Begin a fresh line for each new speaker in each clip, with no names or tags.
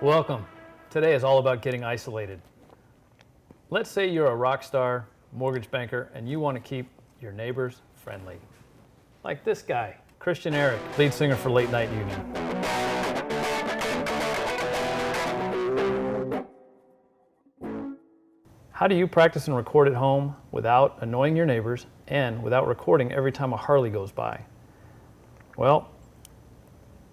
Welcome. Today is all about getting isolated. Let's say you're a rock star mortgage banker and you want to keep your neighbors friendly. Like this guy, Christian Eric, lead singer for Late Night Union. How do you practice and record at home without annoying your neighbors and without recording every time a Harley goes by? Well,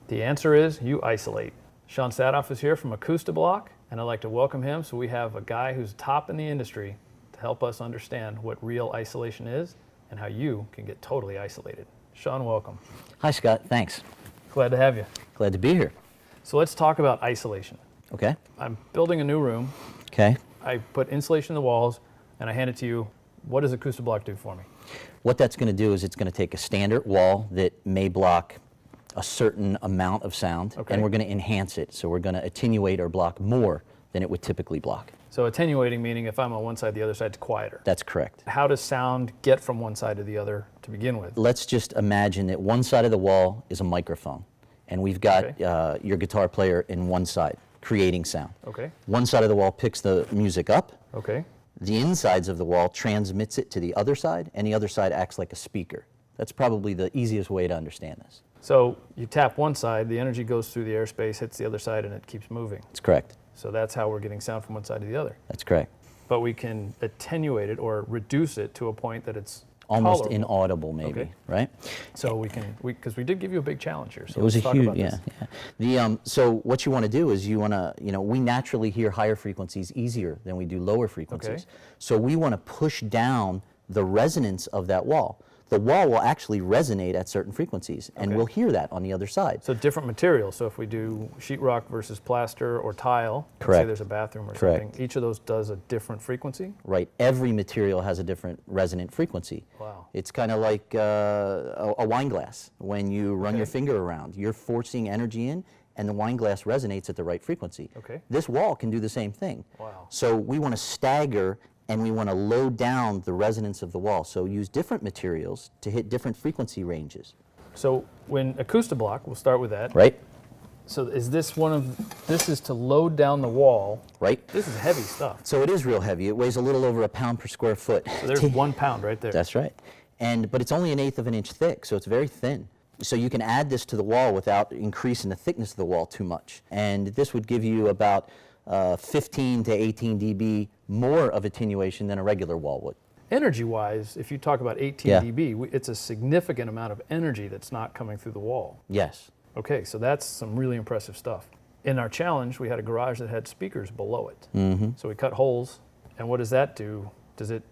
the answer is you isolate. Sean Sadoff is here from Acoustiblok, and I'd like to welcome him. So we have a guy who's top in the industry to help us understand what real isolation is and how you can get totally isolated. Sean, welcome.
Hi, Scott. Thanks.
Glad to have you.
Glad to be here.
So let's talk about isolation.
Okay.
I'm building a new room.
Okay.
I put insulation in the walls, and I hand it to you. What does Acoustiblok do for me?
What that's going to do is it's going to take a standard wall that may block a certain amount of sound, and we're going to enhance it. So we're going to attenuate or block more than it would typically block.
So attenuating meaning if I'm on one side, the other side's quieter.
That's correct.
How does sound get from one side to the other to begin with?
Let's just imagine that one side of the wall is a microphone, and we've got your guitar player in one side, creating sound.
Okay.
One side of the wall picks the music up.
Okay.
The insides of the wall transmits it to the other side, and the other side acts like a speaker. That's probably the easiest way to understand this.
So you tap one side, the energy goes through the airspace, hits the other side, and it keeps moving.
That's correct.
So that's how we're getting sound from one side to the other.
That's correct.
But we can attenuate it or reduce it to a point that it's
almost
tolerable.
Inaudible, maybe, right?
So we can, because we did give you a big challenge here. So
it was
let's
a
talk
huge,
about this.
So what you want to do is you want to, we naturally hear higher frequencies easier than we do lower frequencies.
Okay.
So we want to push down the resonance of that wall. The wall will actually resonate at certain frequencies, and we'll hear that on the other side.
So different materials. So if we do sheetrock versus plaster or tile, let's say there's a bathroom or something, each of those does a different frequency?
Right. Every material has a different resonant frequency.
Wow.
It's kind of like a wine glass. When you run your finger around, you're forcing energy in, and the wine glass resonates at the right frequency.
Okay.
This wall can do the same thing.
Wow.
So we want to stagger and we want to load down the resonance of the wall. So use different materials to hit different frequency ranges.
So when Acoustiblok, we'll start with that.
Right.
So is this this is to load down the wall.
Right.
This is heavy stuff.
So it is real heavy. It weighs a little over a pound per square foot.
So there's 1 pound right there.
That's right. But it's only 1/8 of an inch thick, so it's very thin. So you can add this to the wall without increasing the thickness of the wall too much. And this would give you about 15 to 18 dB more of attenuation than a regular wall would.
Energy-wise, if you talk about 18 dB, it's a significant amount of energy that's not coming through the wall.
Yes.
Okay, so that's some really impressive stuff. In our challenge, we had a garage that had speakers below it.
Mm-hmm.
So we cut holes, and what does that do? Does it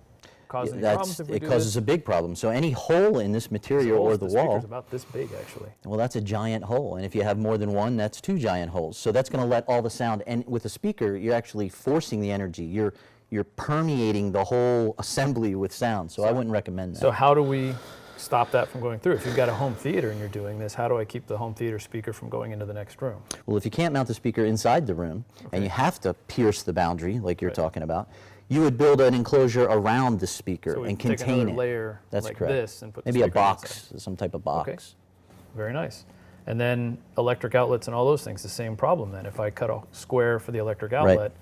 cause any problems if we do
It causes
this?
a big problem. So any hole in this material or the wall.
speaker's about this big, actually.
Well, that's a giant hole, and if you have more than one, that's 2 giant holes. So that's going to let all the sound, and with a speaker, you're actually forcing the energy. You're permeating the whole assembly with sound, so I wouldn't recommend that.
So how do we stop that from going through? If you've got a home theater and you're doing this, how do I keep the home theater speaker from going into the next room?
Well, if you can't mount the speaker inside the room, and you have to pierce the boundary, like you're talking about, you would build an enclosure around the speaker and
take
contain
another
it.
layer
That's
like
correct.
this and put the
maybe a
speaker
box,
inside.
some type of box.
Okay. Very nice. And then electric outlets and all those things, the same problem then. If I cut a square for the electric outlet,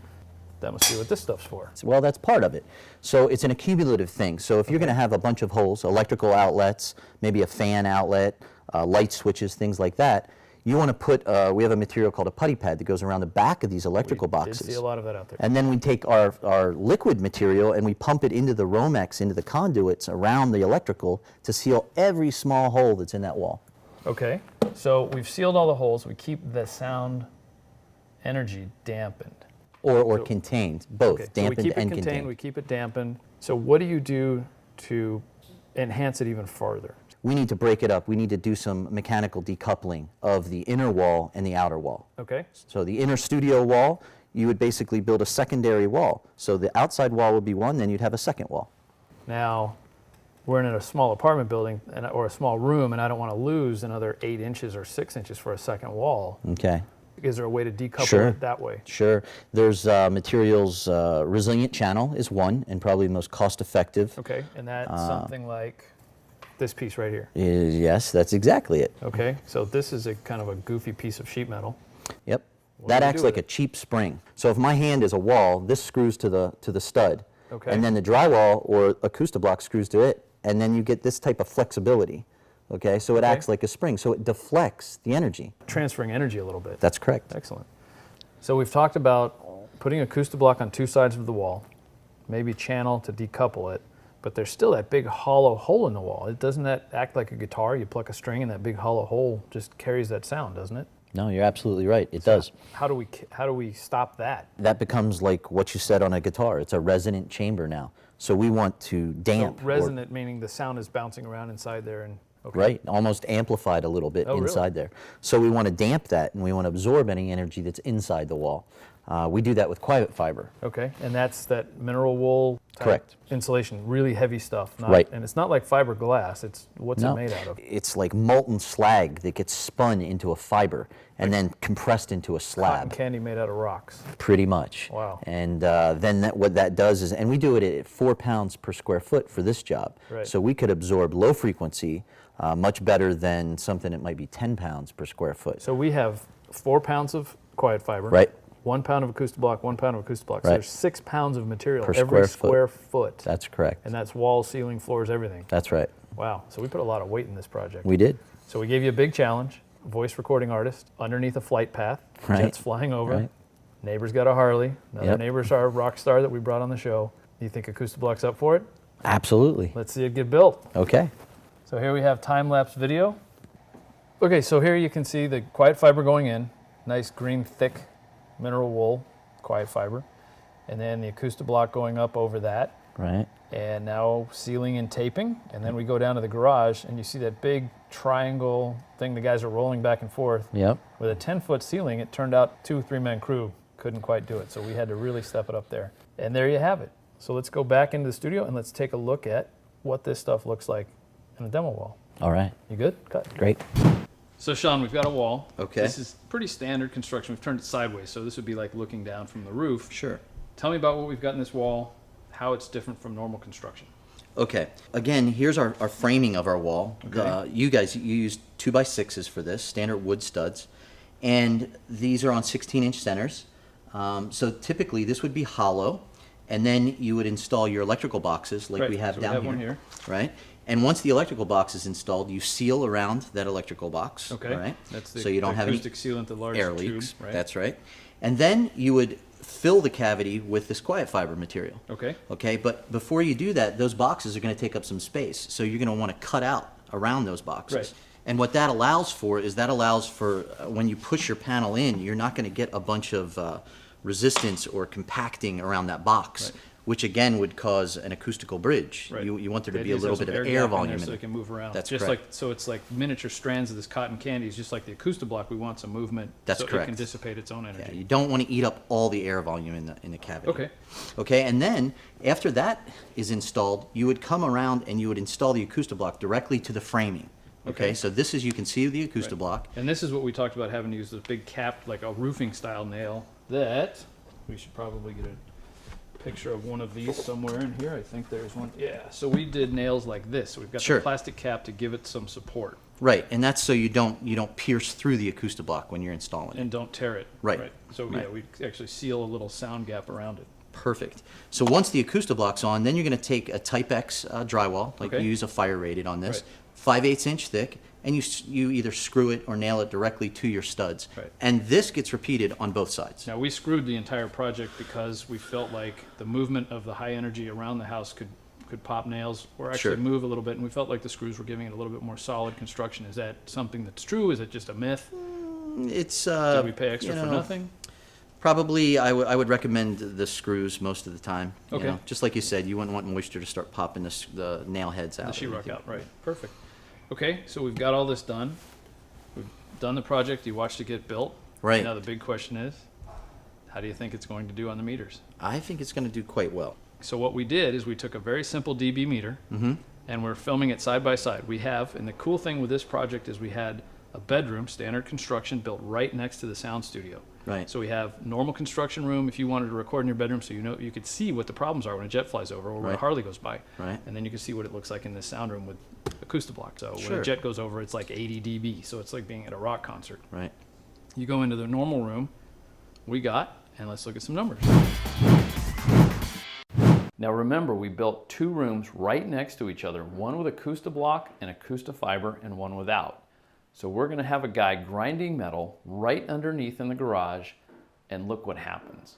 that must be what this stuff's for.
Well, that's part of it. So it's an accumulative thing. So if you're going to have a bunch of holes, electrical outlets, maybe a fan outlet, light switches, things like that, you want to put, we have a material called a putty pad that goes around the back of these electrical boxes.
We did see a lot of that out there.
And then we take our liquid material and we pump it into the Romex, into the conduits around the electrical to seal every small hole that's in that wall.
Okay, so we've sealed all the holes. We keep the sound energy dampened.
Or contained, both,
Okay,
dampened
so we keep
and
it contained,
contained.
we keep it dampened. So what do you do to enhance it even farther?
We need to break it up. We need to do some mechanical decoupling of the inner wall and the outer wall.
Okay.
So the inner studio wall, you would basically build a secondary wall. So the outside wall would be one, then you'd have a second wall.
Now, we're in a small apartment building or a small room, and I don't want to lose another 8 inches or 6 inches for a second wall.
Okay.
Is there a way to decouple it that way?
Sure. There's materials, resilient channel is one, and probably the most cost effective.
Okay, and that's something like this piece right here.
Yes, that's exactly it.
Okay, so this is a kind of a goofy piece of sheet metal.
Yep. That acts like a cheap spring. So if my hand is a wall, this screws to the stud.
Okay.
And then the drywall or Acoustiblok screws to it, and then you get this type of flexibility. Okay, so it acts like a spring, so it deflects the energy.
Transferring energy a little bit.
That's correct.
Excellent. So we've talked about putting Acoustiblok on two sides of the wall, maybe channel to decouple it, but there's still that big hollow hole in the wall. Doesn't that act like a guitar? You pluck a string and that big hollow hole just carries that sound, doesn't it?
No, you're absolutely right. It does.
How do we stop that?
That becomes like what you said on a guitar. It's a resonant chamber now. So we want to damp.
So resonant meaning the sound is bouncing around inside there and
Right, almost amplified a little bit inside there. So we want to damp that, and we want to absorb any energy that's inside the wall. We do that with quiet fiber.
Okay, and that's that mineral wool type
Correct.
insulation, really heavy stuff.
Right.
And it's not like fiberglass. What's it made out of?
It's like molten slag that gets spun into a fiber and then compressed into a slab.
Cotton candy made out of rocks.
Pretty much.
Wow.
And then what that does is, and we do it at 4 pounds per square foot for this job.
Right.
So we could absorb low frequency much better than something that might be 10 pounds per square foot.
So we have 4 pounds of quiet fiber.
Right.
1 pound of Acoustiblok, 1 pound of Acoustiblok. So
Right.
there's 6 pounds of material
Per
every
square
foot.
That's correct.
And that's walls, ceiling, floors, everything.
That's right.
Wow. So we put a lot of weight in this project.
We did.
So we gave you a big challenge, voice recording artist, underneath a flight path,
Right.
jets flying over.
Right.
Neighbor's got a Harley. Another
Yep.
neighbor's our rock star that we brought on the show. Do you think Acoustiblok's up for it?
Absolutely.
Let's see it get built.
Okay.
So here we have time-lapse video. Okay, so here you can see the quiet fiber going in, nice green thick mineral wool, quiet fiber, and then the Acoustiblok going up over that,
Right.
and now sealing and taping, and then we go down to the garage and you see that big triangle thing the guys are rolling back and forth.
Yep.
With a 10-foot ceiling, it turned out 2 3-man crew couldn't quite do it, so we had to really step it up there. And there you have it. So let's go back into the studio and let's take a look at what this stuff looks like in a demo wall.
All right.
You good? Cut.
Great.
So Sean, we've got a wall.
Okay.
This is pretty standard construction. We've turned it sideways, so this would be like looking down from the roof.
Sure.
Tell me about what we've got in this wall, how it's different from normal construction.
Okay. Again, here's our framing of our wall.
Okay.
You used 2x6s for this, standard wood studs. And these are on 16-inch centers. So typically this would be hollow. And then you would install your electrical boxes like
Right,
we have
so we
down
have
here.
one here.
Right? And once the electrical box is installed, you seal around that electrical box.
Okay.
Right?
That's the
so you don't have any
acoustic sealant, the large
air
tube,
leaks.
right?
That's right. And then you would fill the cavity with this quiet fiber material.
Okay.
Okay, but before you do that, those boxes are going to take up some space. So you're going to want to cut out around those boxes.
Right.
And what that allows for is when you push your panel in, you're not going to get a bunch of resistance or compacting around that box,
Right.
which again would cause an acoustical bridge.
Right.
You want there to
The
be a
idea is
little
there's
bit of
some
air
gap in
volume
there
in
so
it.
it can move around.
That's
just
correct.
like so it's like miniature strands of this cotton candy. It's just like the Acoustiblok. We want some movement
That's
so it
correct.
can dissipate its own
Yeah,
energy.
you don't want to eat up all the air volume in the cavity.
Okay.
Okay, and then after that is installed, you would come around and you would install the Acoustiblok directly to the framing. Okay,
Okay.
so this is, you can see the Acoustiblok.
And this is what we talked about, having to use this big cap, like a roofing style nail. That we should probably get a picture of one of these somewhere in here. I think there's one. Yeah. So we did nails like this. So we've got
Sure.
the plastic cap to give it some support
Right, and that's so you don't pierce through the Acoustiblok when you're installing it.
and don't tear it.
Right.
So
Right.
yeah, we actually seal a little sound gap around it.
Perfect. So once the Acoustiblok's on, then you're going to take a Type X drywall, like
Okay.
you use a fire rated on this,
Right.
5/8 inch thick, and you either screw it or nail it directly to your studs.
Right.
And this gets repeated on both sides.
Now we screwed the entire project because we felt like the movement of the high energy around the house could pop nails or actually
Sure.
move a little bit, and we felt like the screws were giving it a little bit more solid construction. Is that something that's true? Is it just a myth?
It's
Did we pay extra
you
for
know,
nothing?
Probably, I would recommend the screws most of the time. you
Okay.
know. Just like you said, you wouldn't want moisture to start popping the nail heads out.
The
or
sheetrock
anything.
out, right. Perfect. Okay, so we've got all this done. We've done the project. You watched it get built.
Right.
Now the big question is, how do you think it's going to do on the meters?
I think it's going to do quite well.
So what we did is we took a very simple dB meter, and we're filming it side by side. We have, and the cool thing with this project is we had a bedroom, standard construction, built right next to the sound studio.
Right.
So we have normal construction room if you wanted to record in your bedroom, so you could see what the problems are when a jet flies over or when a
Right.
Harley goes by.
Right.
And then you can see what it looks like in this sound room with Acoustiblok. So when
Sure.
a jet goes over, it's like 80 dB, so it's like being at a rock concert.
Right.
You go into the normal room, we got, and let's look at some numbers. Now remember, we built 2 rooms right next to each other, one with Acoustiblok and Acoustifiber and one without. So we're gonna have a guy grinding metal right underneath in the garage, and look what happens.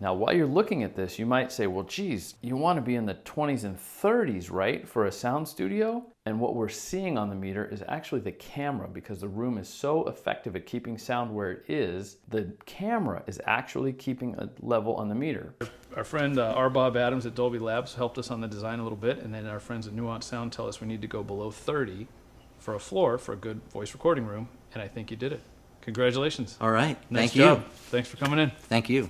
Now, while you're looking at this, you might say, well, geez, you want to be in the 20s and 30s, right, for a sound studio? And what we're seeing on the meter is actually the camera, because the room is so effective at keeping sound where it is, the camera is actually keeping a level on the meter. Our friend R. Bob Adams at Dolby Labs helped us on the design a little bit, and then our friends at Nuance Sound tell us we need to go below 30 for a floor for a good voice recording room, and I think you did it. Congratulations.
All right.
Nice
Thank you.
job. Thanks for coming in.
Thank you.